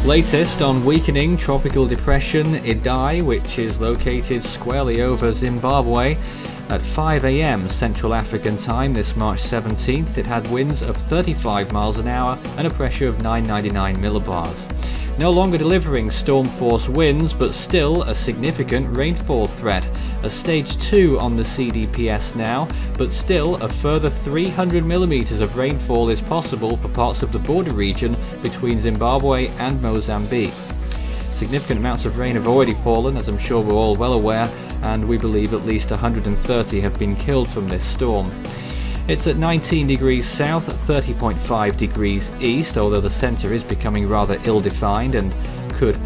Latest on weakening tropical depression Idai, which is located squarely over Zimbabwe. At 5 AM Central African time this March 17th, it had winds of 35 miles an hour and a pressure of 999 millibars. No longer delivering storm force winds, but still a significant rainfall threat. A stage 2 on the CDPS now, but still a further 300 millimeters of rainfall is possible for parts of the border region between Zimbabwe and Mozambique. Significant amounts of rain have already fallen, as I'm sure we're all well aware, and we believe at least 130 have been killed from this storm. It's at 19 degrees south, 30.5 degrees east, although the centre is becoming rather ill-defined and could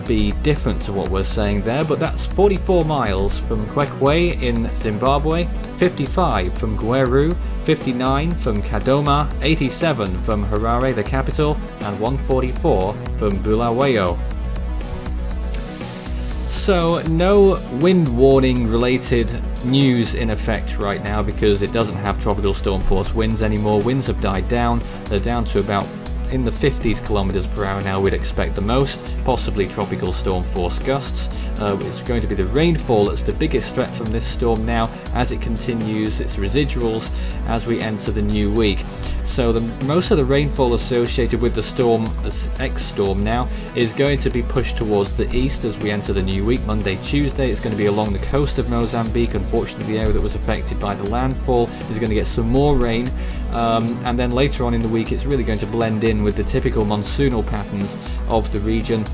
be different to what we're saying there, but that's 44 miles from Kwekwe in Zimbabwe, 55 from Gweru, 59 from Kadoma, 87 from Harare, the capital, and 144 from Bulawayo. So no wind warning related news in effect right now because it doesn't have tropical storm force winds anymore. Winds have died down. They're down to about in the 50s kilometers per hour now. We'd expect the most, possibly tropical storm force gusts. It's going to be the rainfall that's the biggest threat from this storm now as it continues its residuals as we enter the new week. So most of the rainfall associated with the storm, this X-storm now, is going to be pushed towards the east as we enter the new week. Monday, Tuesday, it's going to be along the coast of Mozambique. Unfortunately, the area that was affected by the landfall is going to get some more rain. And then later on in the week, it's really going to blend in with the typical monsoonal patterns of the region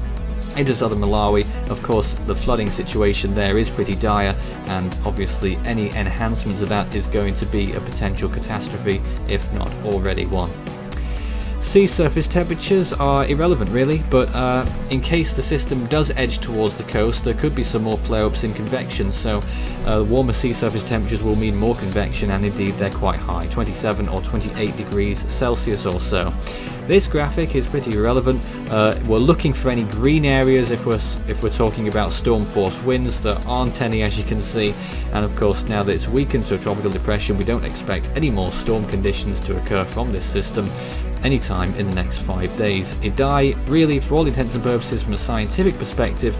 into southern Malawi. Of course, the flooding situation there is pretty dire, and obviously any enhancement of that is going to be a potential catastrophe, if not already one. Sea surface temperatures are irrelevant really, but in case the system does edge towards the coast, there could be some more flare-ups in convection, so warmer sea surface temperatures will mean more convection, and indeed they're quite high, 27 or 28 degrees Celsius or so. This graphic is pretty irrelevant. We're looking for any green areas if we're talking about storm force winds. There aren't any, as you can see, and of course now that it's weakened to a tropical depression, we don't expect any more storm conditions to occur from this system anytime in the next 5 days. Idai, really, for all intents and purposes from a scientific perspective,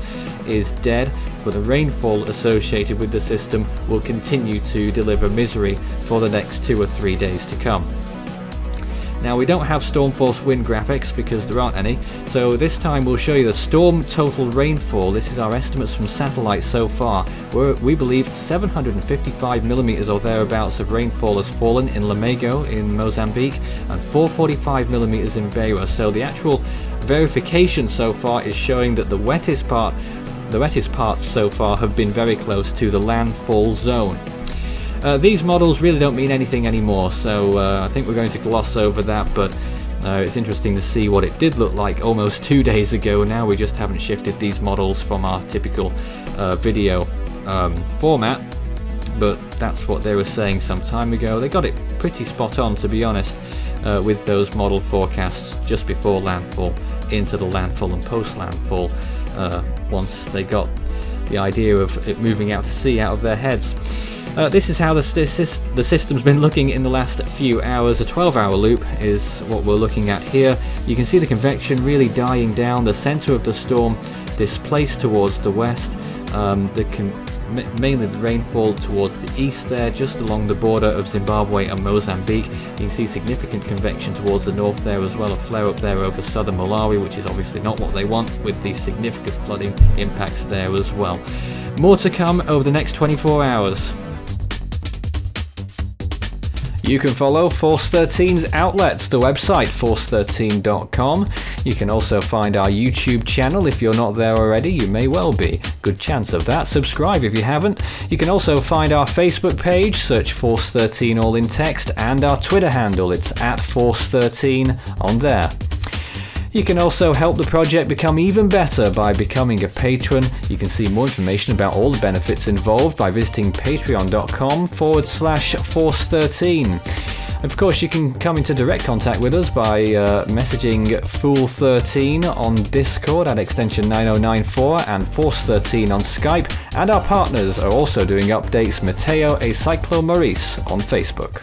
is dead, but the rainfall associated with the system will continue to deliver misery for the next 2 or 3 days to come. Now, we don't have storm force wind graphics because there aren't any, so this time we'll show you the storm total rainfall. This is our estimates from satellite so far. We believe 755 millimeters or thereabouts of rainfall has fallen in Lamego in Mozambique and 445 millimeters in Beira. So the actual verification so far is showing that the wettest parts so far have been very close to the landfall zone. These models really don't mean anything anymore, so I think we're going to gloss over that, but it's interesting to see what it did look like almost 2 days ago. Now we just haven't shifted these models from our typical video format, but that's what they were saying some time ago. They got it pretty spot on, to be honest, with those model forecasts just before landfall, into the landfall and post-landfall, once they got the idea of it moving out to sea out of their heads. This is how the system's been looking in the last few hours. A 12-hour loop is what we're looking at here. You can see the convection really dying down, the centre of the storm displaced towards the west, mainly the rainfall towards the east there, just along the border of Zimbabwe and Mozambique. You can see significant convection towards the north there as well, a flare-up there over southern Malawi, which is obviously not what they want, with the significant flooding impacts there as well. More to come over the next 24 hours. You can follow Force 13's outlets, the website force13.com. You can also find our YouTube channel. If you're not there already, you may well be. Good chance of that. Subscribe if you haven't. You can also find our Facebook page, search Force 13 all in text, and our Twitter handle, it's @Force13 on there. You can also help the project become even better by becoming a patron. You can see more information about all the benefits involved by visiting patreon.com/Force13. Of course, you can come into direct contact with us by messaging Fool13 on Discord at extension 9094 and Force13 on Skype, and our partners are also doing updates, Mateo e Cyclone Idai on Facebook.